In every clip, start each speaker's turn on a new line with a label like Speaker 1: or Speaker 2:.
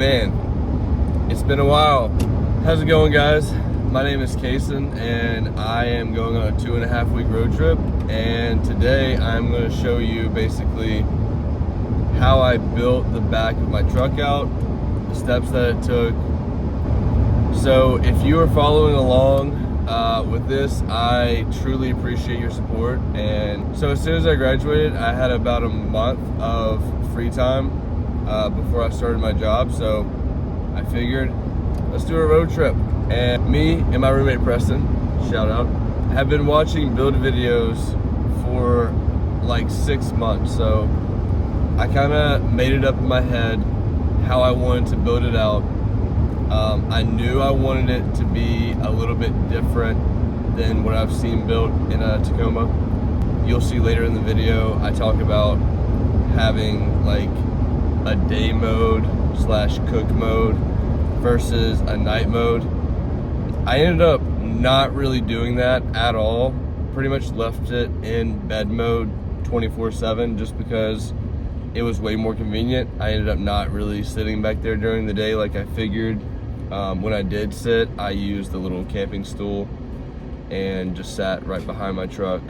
Speaker 1: Man, it's been a while. How's it going, guys? My name is Kason and I am going on a 2.5 week road trip, and today I'm going to show you basically how I built the back of my truck out, the steps that it took. So if you are following along with this, I truly appreciate your support. And so as soon as I graduated, I had about a month of free time before I started my job, so I figured let's do a road trip. And me and my roommate Preston, shout out, have been watching build videos for like 6 months, so I kind of made it up in my head how I wanted to build it out. I knew I wanted it to be a little bit different than what I've seen built in a Tacoma. You'll see later in the video I talk about having like a day mode slash cook mode versus a night mode. I ended up not really doing that at all. Pretty much left it in bed mode 24/7 just because it was way more convenient. I ended up not really sitting back there during the day like I figured. When I did sit, I used the little camping stool and just sat right behind my truck.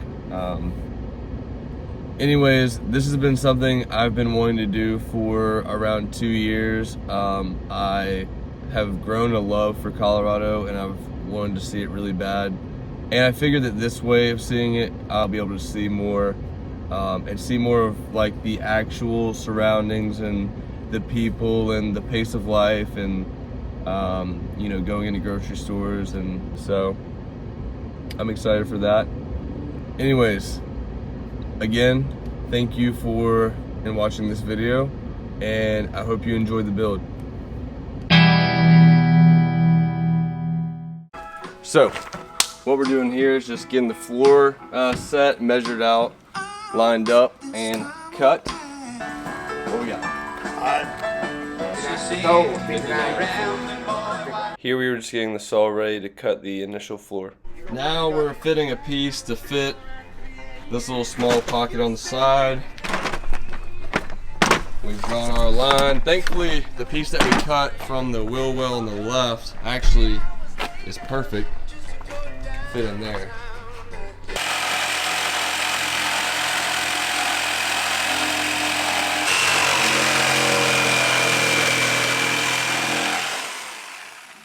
Speaker 1: Anyways, this has been something I've been wanting to do for around 2 years. I have grown a love for Colorado and I've wanted to see it really bad. And I figured that this way of seeing it, I'll be able to see more and see more of like the actual surroundings and the people and the pace of life and you know, going into grocery stores. And so I'm excited for that. Anyways, again, thank you for watching this video, and I hope you enjoyed the build. So what we're doing here is just getting the floor set, measured out, lined up, and cut. What we got? Here we were just getting the saw ready to cut the initial floor. Now we're fitting a piece to fit this little small pocket on the side. We've drawn our line. Thankfully, the piece that we cut from the wheel well on the left actually is perfect. Fit in there.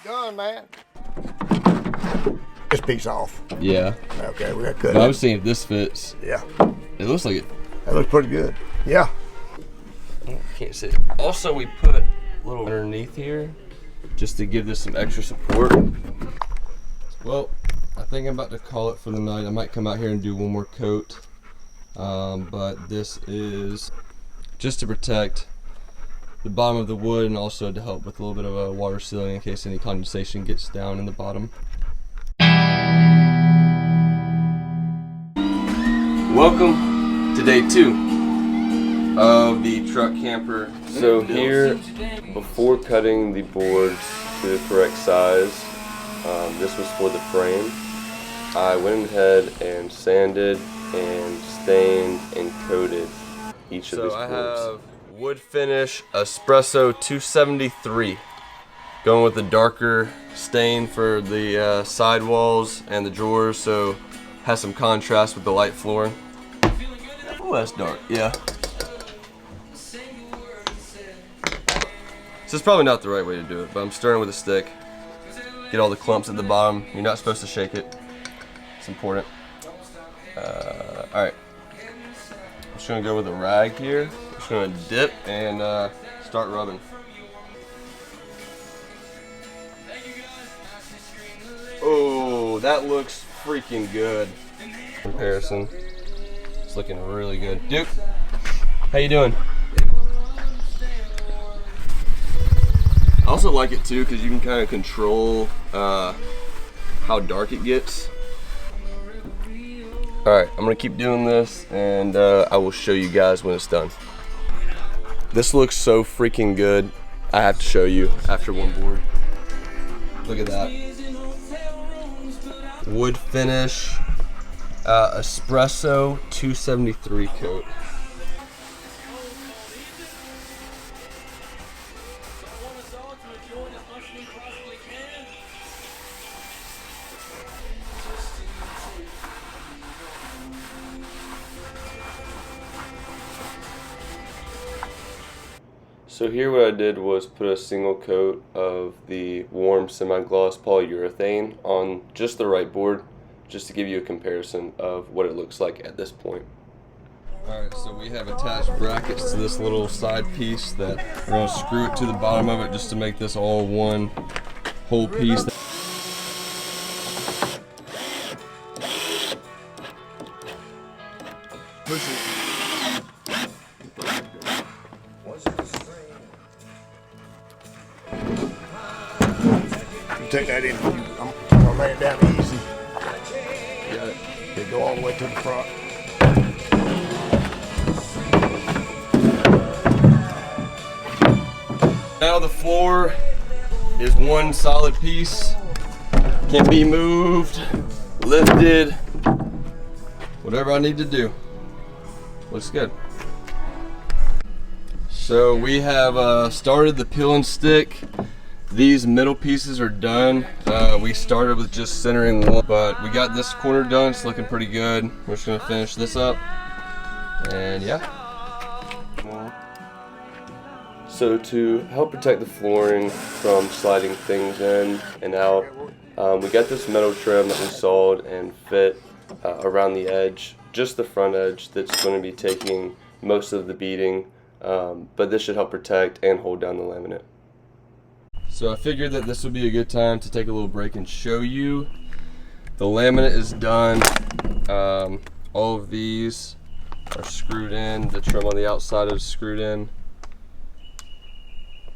Speaker 2: Done, man. This piece off.
Speaker 1: Yeah.
Speaker 2: Okay, we got cut.
Speaker 1: I was seeing if this fits.
Speaker 2: Yeah.
Speaker 1: It looks like it.
Speaker 2: That looks pretty good. Yeah.
Speaker 1: Can't see it. Also, we put a little underneath here just to give this some extra support. Well, I think I'm about to call it for the night. I might come out here and do one more coat, but this is just to protect the bottom of the wood and also to help with a little bit of a water sealing in case any condensation gets down in the bottom. Welcome to day 2 of the truck camper. So here, before cutting the boards to the correct size, this was for the frame. I went ahead and sanded and stained and coated each of these boards. So I have wood finish espresso 273, going with the darker stain for the sidewalls and the drawers, so has some contrast with the light flooring. Oh, that's dark. Yeah. This is probably not the right way to do it, but I'm stirring with a stick. Get all the clumps at the bottom. You're not supposed to shake it. It's important. Alright. I'm just going to go with a rag here. I'm just going to dip and start rubbing. Oh, that looks freaking good. Comparison. It's looking really good. Duke, how you doing? I also like it too because you can kind of control how dark it gets. Alright, I'm going to keep doing this and I will show you guys when it's done. This looks so freaking good. I have to show you after one board. Look at that. Wood finish, espresso 273 coat. So here what I did was put a single coat of the warm semi-gloss polyurethane on just the right board, just to give you a comparison of what it looks like at this point. Alright, so we have attached brackets to this little side piece that we're going to screw it to the bottom of it just to make this all one whole piece. Push it.
Speaker 2: Take that in. I'm gonna lay it down easy.
Speaker 1: Got it.
Speaker 2: Okay, go all the way to the front.
Speaker 1: Now the floor is one solid piece. Can be moved, lifted, whatever I need to do. Looks good. So we have started the peel and stick. These middle pieces are done. We started with just centering one, but we got this corner done. It's looking pretty good. We're just gonna finish this up, and yeah. So to help protect the flooring from sliding things in and out, we got this metal trim that we sawed and fit around the edge, just the front edge that's going to be taking most of the beating, but this should help protect and hold down the laminate. So I figured that this would be a good time to take a little break and show you. The laminate is done. All of these are screwed in. The trim on the outside is screwed in.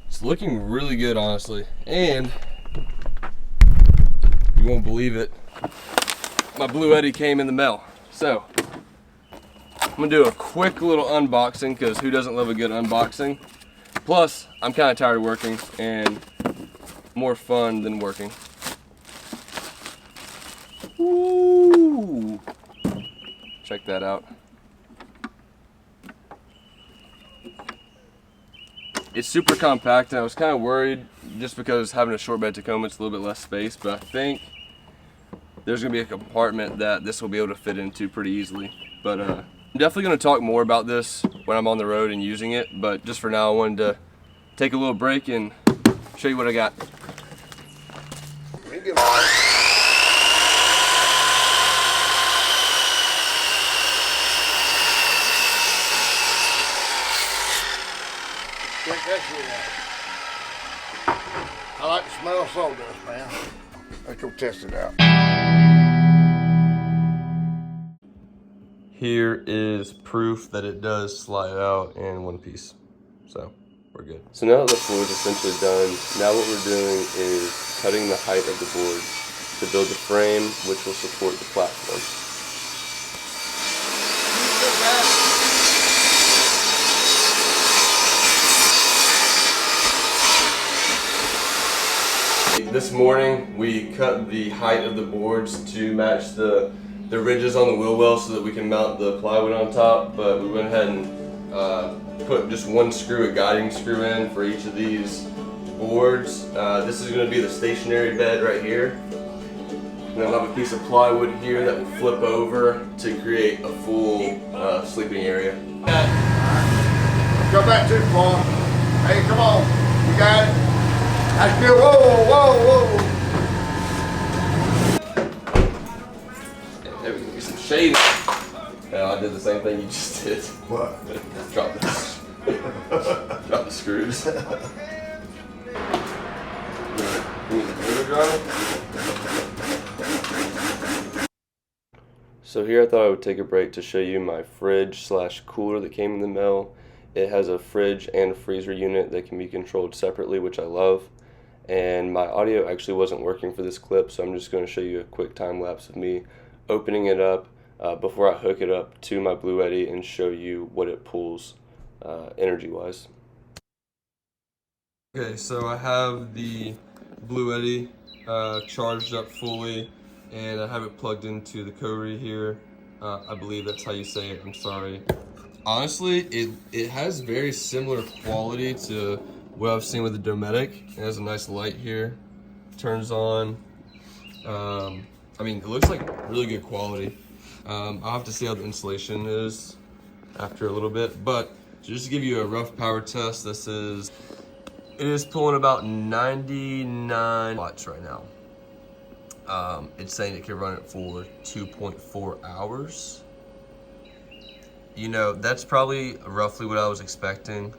Speaker 1: It's looking really good, honestly. And you won't believe it, my Blue Eddy came in the mail. So I'm gonna do a quick little unboxing, because who doesn't love a good unboxing? Plus, I'm kind of tired of working, and more fun than working. Woo! Check that out. It's super compact, and I was kind of worried just because having a short bed Tacoma, it's a little bit less space, but I think there's gonna be a compartment that this will be able to fit into pretty easily. But I'm definitely gonna talk more about this when I'm on the road and using it, but just for now I wanted to take a little break and show you what I got.
Speaker 2: Check that shit out. I like the smell of sawdust, man. Let's go test it out.
Speaker 1: Here is proof that it does slide out in one piece, so we're good. So now that the floor is essentially done, now what we're doing is cutting the height of the board to build the frame which will support the platform. This morning we cut the height of the boards to match the ridges on the wheel well so that we can mount the plywood on top, but we went ahead and put just one screw, a guiding screw in for each of these boards. This is going to be the stationary bed right here. And then I'll have a piece of plywood here that will flip over to create a full sleeping area.
Speaker 2: Go back too far. Hey, come on. You got it? That's good. Whoa, whoa, whoa.
Speaker 1: There we go. Get some shade. Yeah, I did the same thing you just did.
Speaker 2: What?
Speaker 1: Drop the screws. So here I thought I would take a break to show you my fridge / cooler that came in the mail. It has a fridge and a freezer unit that can be controlled separately, which I love. And my audio actually wasn't working for this clip, so I'm just going to show you a quick time lapse of me opening it up before I hook it up to my Blue Eddy and show you what it pulls energy wise. Okay, so I have the Blue Eddy charged up fully, and I have it plugged into the Cody here. I believe that's how you say it, I'm sorry. Honestly, it has very similar quality to what I've seen with the Dometic. It has a nice light here, turns on. I mean, it looks like really good quality. I'll have to see how the installation is after a little bit, but just to give you a rough power test, it is pulling about 99 watts right now. It's saying it can run it for 2.4 hours. You know, that's probably roughly what I was expecting.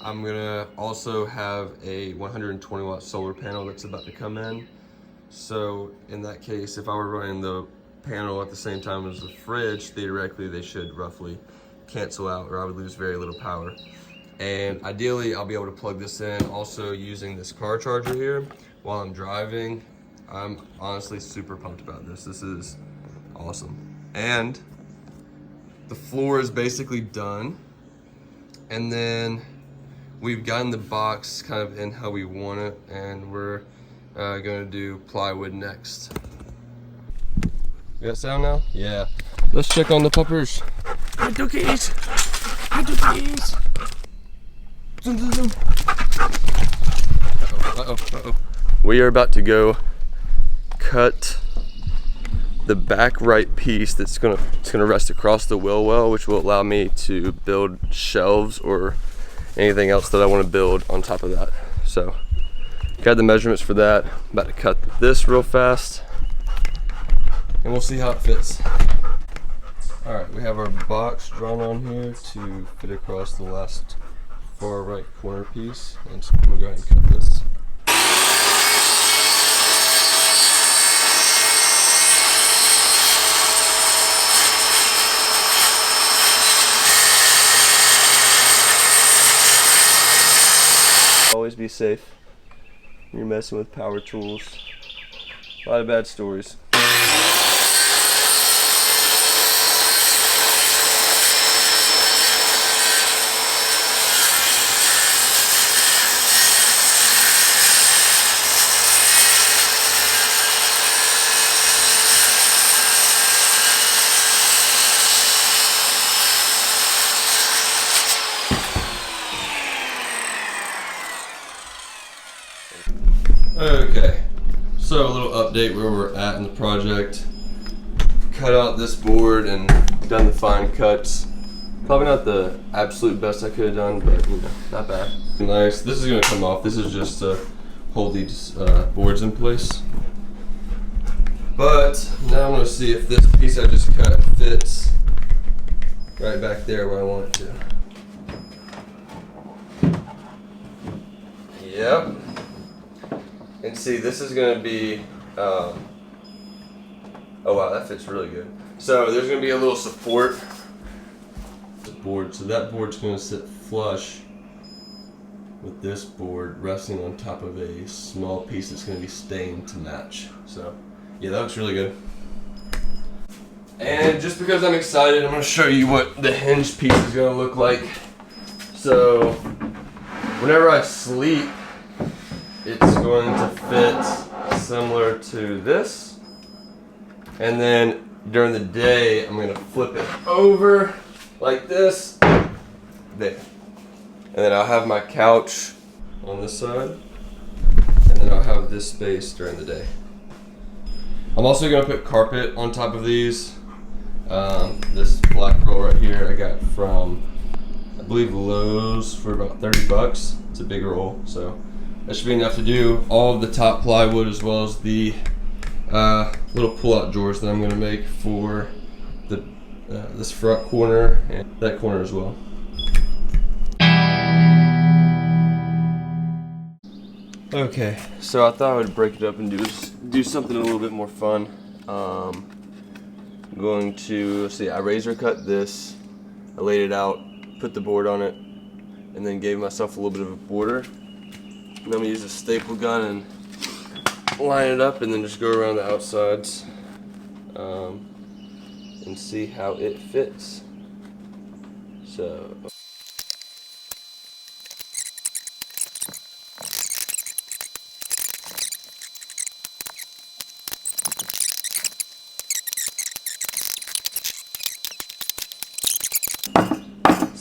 Speaker 1: I'm gonna also have a 120 watt solar panel that's about to come in. So in that case, if I were running the panel at the same time as the fridge, theoretically they should roughly cancel out, or I would lose very little power. And ideally, I'll be able to plug this in also using this car charger here while I'm driving. I'm honestly super pumped about this. This is awesome. And the floor is basically done. And then we've gotten the box kind of in how we want it, and we're gonna do plywood next. You got sound now? Yeah. Let's check on the puppers. Hi, cookies. Hi, cookies. Uh-oh. We are about to go cut the back right piece it's gonna rest across the wheel well, which will allow me to build shelves or anything else that I want to build on top of that. So got the measurements for that. About to cut this real fast and we'll see how it fits. All right, we have our box drawn on here to fit across the last far right corner piece, and so I'm gonna go ahead and cut this. Always be safe when you're messing with power tools. A lot of bad stories. Okay, so a little update where we're at in the project. Cut out this board and done the fine cuts. Probably not the absolute best I could have done, but you know, not bad. Nice. This is gonna come off. This is just to hold these boards in place. But now I'm gonna see if this piece I just cut fits right back there where I want it to. Yep. And see, this is going to be, oh wow, that fits really good. So there's going to be a little support board. So that board's going to sit flush with this board resting on top of a small piece that's going to be stained to match. So yeah, that looks really good. And just because I'm excited, I'm going to show you what the hinge piece is going to look like. So whenever I sleep, it's going to fit similar to this, and then during the day I'm going to flip it over like this, there, and then I'll have my couch on this side, and then I'll have this space during the day. I'm also going to put carpet on top of these. This black roll right here I got from, I believe, Lowe's for about 30 bucks. It's a big roll, so that should be enough to do all of the top plywood, as well as the little pull-out drawers that I'm going to make for the this front corner and that corner as well. Okay, so I thought I would break it up and do something a little bit more fun. I'm going to, let's see, I razor cut this, I laid it out, put the board on it, and then gave myself a little bit of a border. And I'm going to use a staple gun and line it up, and then just go around the outsides and see how it fits. So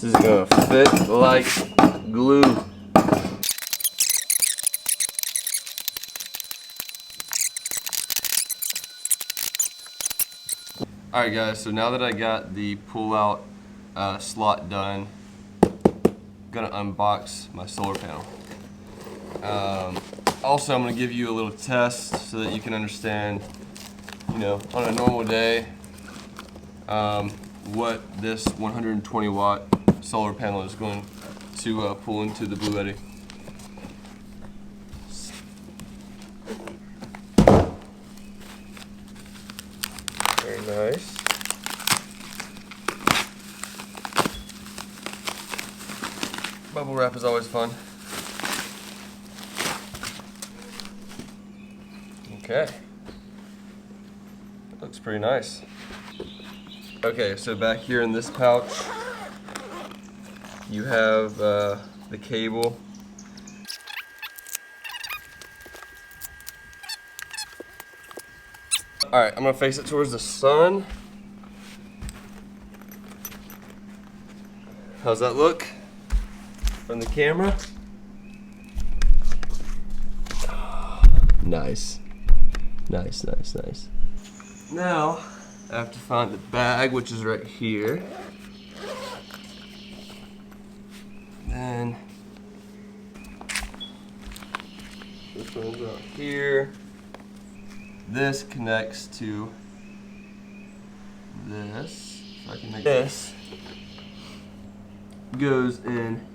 Speaker 1: is gonna fit like glue. Alright guys, so now that I got the pull-out slot done, I'm gonna unbox my solar panel. Also, I'm gonna give you a little test so that you can understand, you know, on a normal day, what this 120 watt solar panel is going to pull into the Blue Eddy. Very nice. Bubble wrap is always fun. Okay. That looks pretty nice. Okay, so back here in this pouch, you have the cable. Alright, I'm gonna face it towards the sun. How's that look from the camera? Nice. Nice, nice, nice. Now, I have to find the bag, which is right here. Then, this one's out here. This connects to this. So I can make this goes in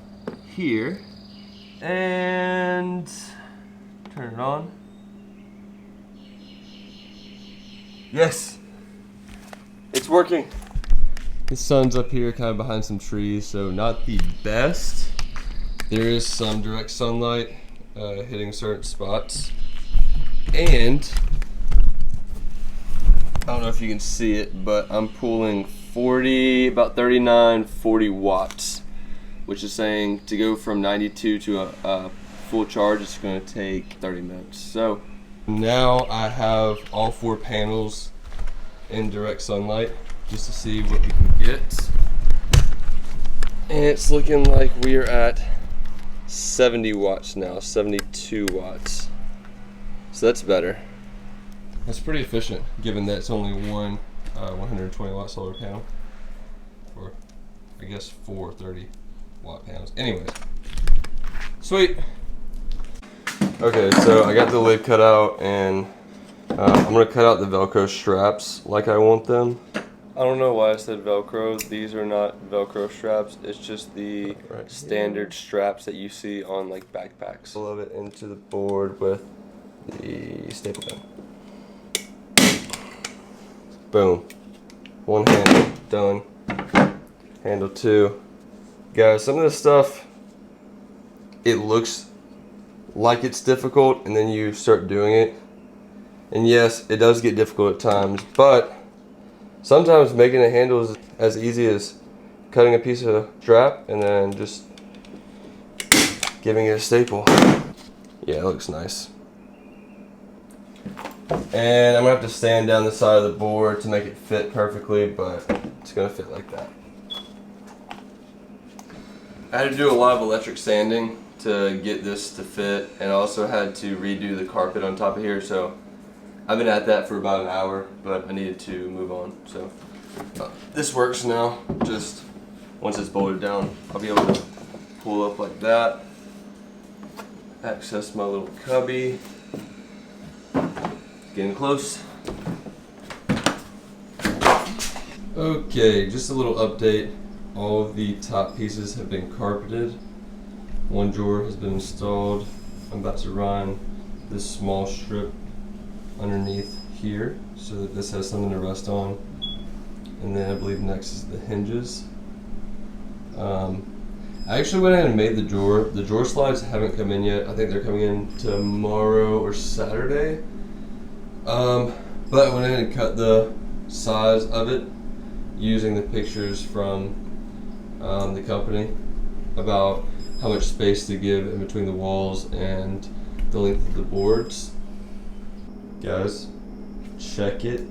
Speaker 1: here and turn it on. Yes, it's working. The sun's up here kind of behind some trees, so not the best. There is some direct sunlight hitting certain spots. And I don't know if you can see it, but I'm pulling about 39, 40 watts, which is saying to go from 92 to a full charge, it's going to take 30 minutes. So now I have all 4 panels in direct sunlight just to see what we can get. And it's looking like we are at 70 watts now, 72 watts. So that's better. That's pretty efficient, given that it's only one 120 watt solar panel, or I guess 4 30 watt panels. Anyways, sweet. Okay, so I got the lid cut out, and I'm gonna cut out the Velcro straps like I want them. I don't know why I said Velcro. These are not Velcro straps. It's just the standard straps that you see on like backpacks. Love it into the board with the staple gun. Boom. One handle, done. Handle 2. Guys, some of this stuff, it looks like it's difficult, and then you start doing it. And yes, it does get difficult at times, but sometimes making a handle is as easy as cutting a piece of strap and then just giving it a staple. Yeah, it looks nice. And I'm gonna have to stand down the side of the board to make it fit perfectly, but it's gonna fit like that. I had to do a lot of electric sanding to get this to fit, and I also had to redo the carpet on top of here, so I've been at that for about an hour, but I needed to move on. So this works now. Just once it's bolted down, I'll be able to pull up like that, access my little cubby. Getting close. Okay, just a little update. All of the top pieces have been carpeted. One drawer has been installed. I'm about to run this small strip underneath here so that this has something to rest on. And then I believe next is the hinges. I actually went ahead and made the drawer. The drawer slides haven't come in yet. I think they're coming in tomorrow or Saturday. But I went ahead and cut the size of it using the pictures from the company about how much space to give in between the walls and the length of the boards. Guys, check it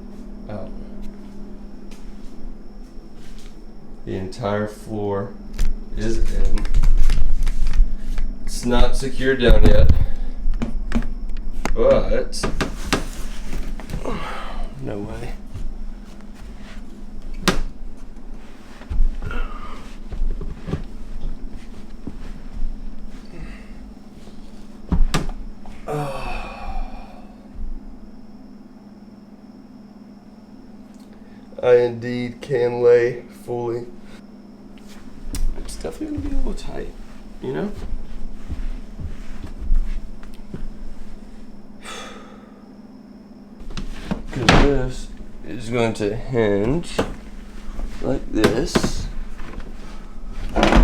Speaker 1: out. The entire floor is in. It's not secured down yet, but no way. I indeed can lay fully. It's definitely gonna be a little tight, you know? Because this is going to hinge like this.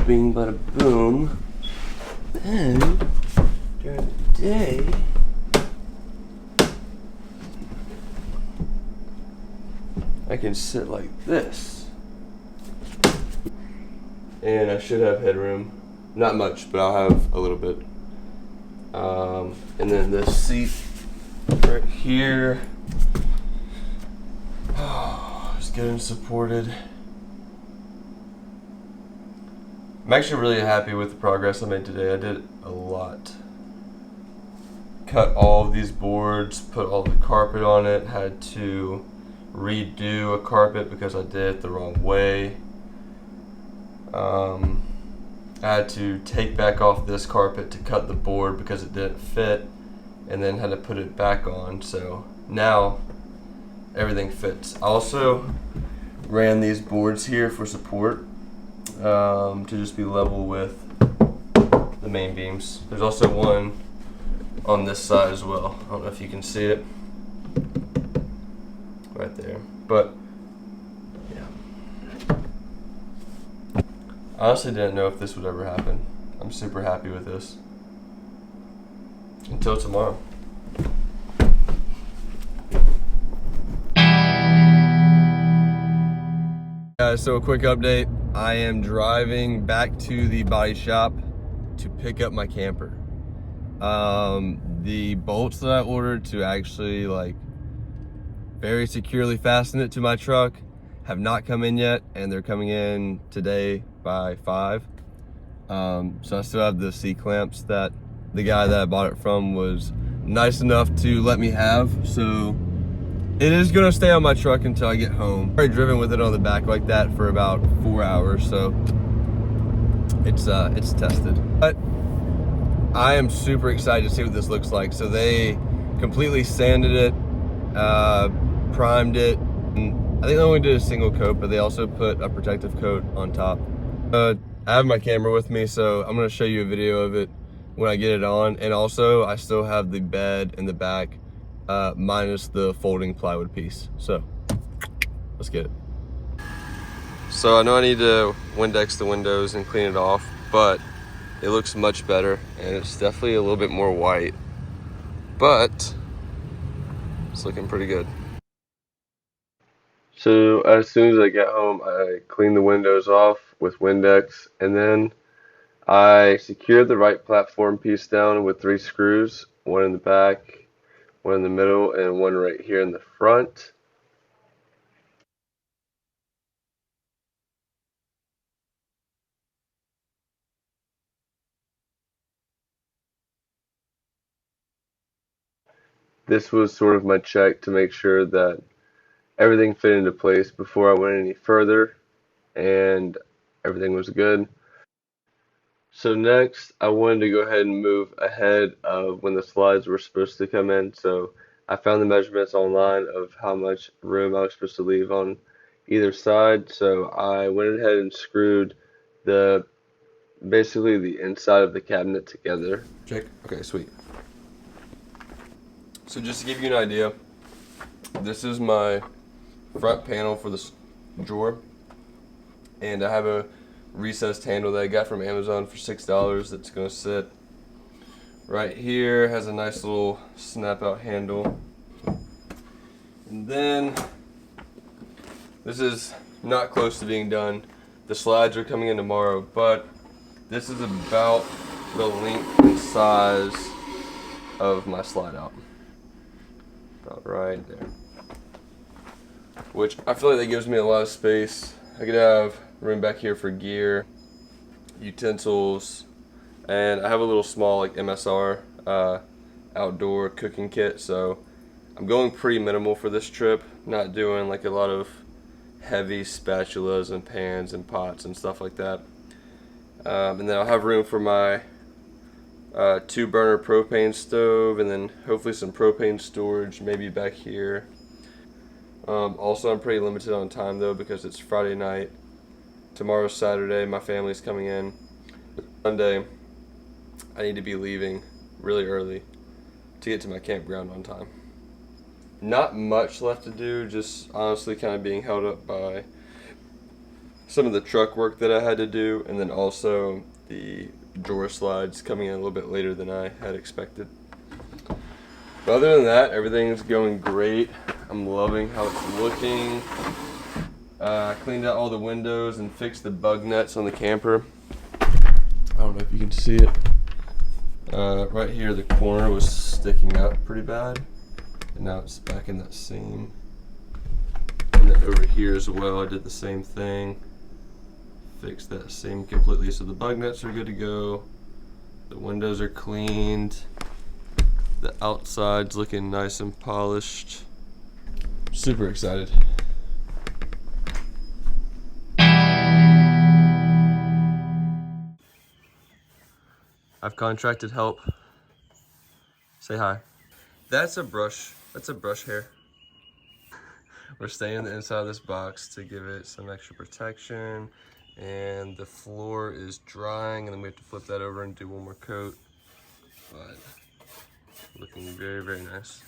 Speaker 1: Bing bada boom. Then during the day, I can sit like this. And I should have headroom. Not much, but I'll have a little bit. And then this seat right here is getting supported. I'm actually really happy with the progress I made today. I did a lot. Cut all of these boards, put all the carpet on it, had to redo a carpet because I did it the wrong way. I had to take back off this carpet to cut the board because it didn't fit, and then had to put it back on. So now everything fits. I also ran these boards here for support to just be level with the main beams. There's also one on this side as well. I don't know if you can see it right there, but I honestly didn't know if this would ever happen. I'm super happy with this. Until tomorrow. Guys, so a quick update. I am driving back to the body shop to pick up my camper. The bolts that I ordered to actually very securely fasten it to my truck have not come in yet, and they're coming in today by 5. So I still have the C-clamps that the guy that I bought it from was nice enough to let me have. So it is gonna stay on my truck until I get home. I've already driven with it on the back like that for about 4 hours, so it's tested. But I am super excited to see what this looks like. So they completely sanded it, primed it, and I think they only did a single coat, but they also put a protective coat on top. I have my camera with me, so I'm gonna show you a video of it when I get it on. And also, I still have the bed in the back, minus the folding plywood piece. So, let's get it. So I know I need to Windex the windows and clean it off, but it looks much better, and it's definitely a little bit more white, but it's looking pretty good. So as soon as I get home, I clean the windows off with Windex, and then I secured the right platform piece down with 3 screws, one in the back, one in the middle, and one right here in the front. This was sort of my check to make sure that everything fit into place before I went any further, and everything was good. So next, I wanted to go ahead and move ahead of when the slides were supposed to come in. So I found the measurements online of how much room I was supposed to leave on either side. So I went ahead and screwed basically the inside of the cabinet together. Check. Okay, sweet. So just to give you an idea, this is my front panel for this drawer, and I have a recessed handle that I got from Amazon for $6 that's going to sit right here. Has a nice little snap out handle, and then this is not close to being done. The slides are coming in tomorrow, but this is about the length and size of my slide out, about right there, which I feel like that gives me a lot of space. I could have room back here for gear, utensils, and I have a little small like MSR outdoor cooking kit, so I'm going pretty minimal for this trip, not doing like a lot of heavy spatulas and pans and pots and stuff like that. And then I'll have room for my 2-burner propane stove, and then hopefully some propane storage maybe back here. Also, I'm pretty limited on time though because it's Friday night. Tomorrow's Saturday, my family's coming in. Sunday, I need to be leaving really early to get to my campground on time. Not much left to do, just honestly kind of being held up by some of the truck work that I had to do, and then also the drawer slides coming in a little bit later than I had expected. But other than that, everything's going great. I'm loving how it's looking. I cleaned out all the windows and fixed the bug nets on the camper. I don't know if you can see it. Right here, the corner was sticking up pretty bad, and now it's back in that seam. And then over here as well, I did the same thing. Fixed that seam completely, so the bug nets are good to go. The windows are cleaned. The outside's looking nice and polished. Super excited. I've contracted help. Say hi. That's a brush hair. We're staying the inside of this box to give it some extra protection. And the floor is drying, and then we have to flip that over and do one more coat. But looking very, very nice.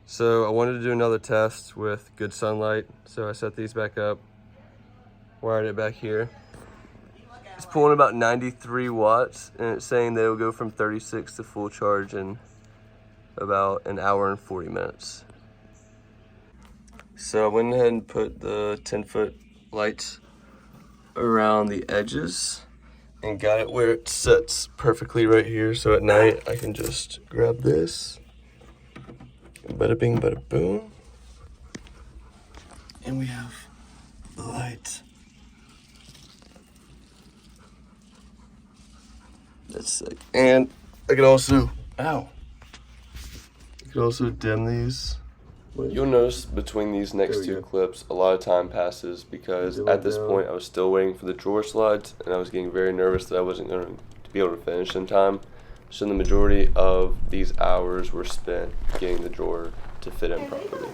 Speaker 1: So I wanted to do another test with good sunlight. So I set these back up, wired it back here. It's pulling about 93 watts, and it's saying that it'll go from 36 to full charge in about an hour and 40 minutes. So I went ahead and put the 10-foot lights around the edges and got it where it sits perfectly right here. So at night I can just grab this, bada bing, bada boom, and we have the light. That's sick. And I can also, I can also dim these. You'll notice between these next two clips, a lot of time passes because at this point I was still waiting for the drawer slides, and I was getting very nervous that I wasn't going to be able to finish in time. So the majority of these hours were spent getting the drawer to fit in properly.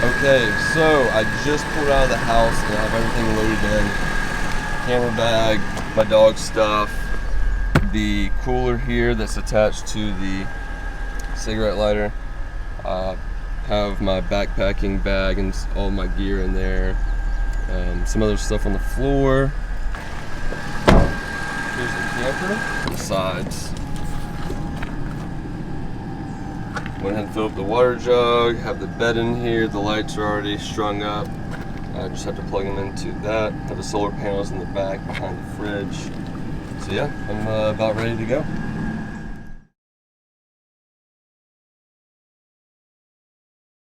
Speaker 1: Okay, so I just pulled out of the house and I have everything loaded in. Camera bag, my dog stuff, the cooler here that's attached to the cigarette lighter. Have my backpacking bag and all my gear in there. Some other stuff on the floor. Here's the camper on the sides. Went ahead and filled up the water jug, have the bed in here, the lights are already strung up. I just have to plug them into that. Have the solar panels in the back behind the fridge. So yeah, I'm about ready to go.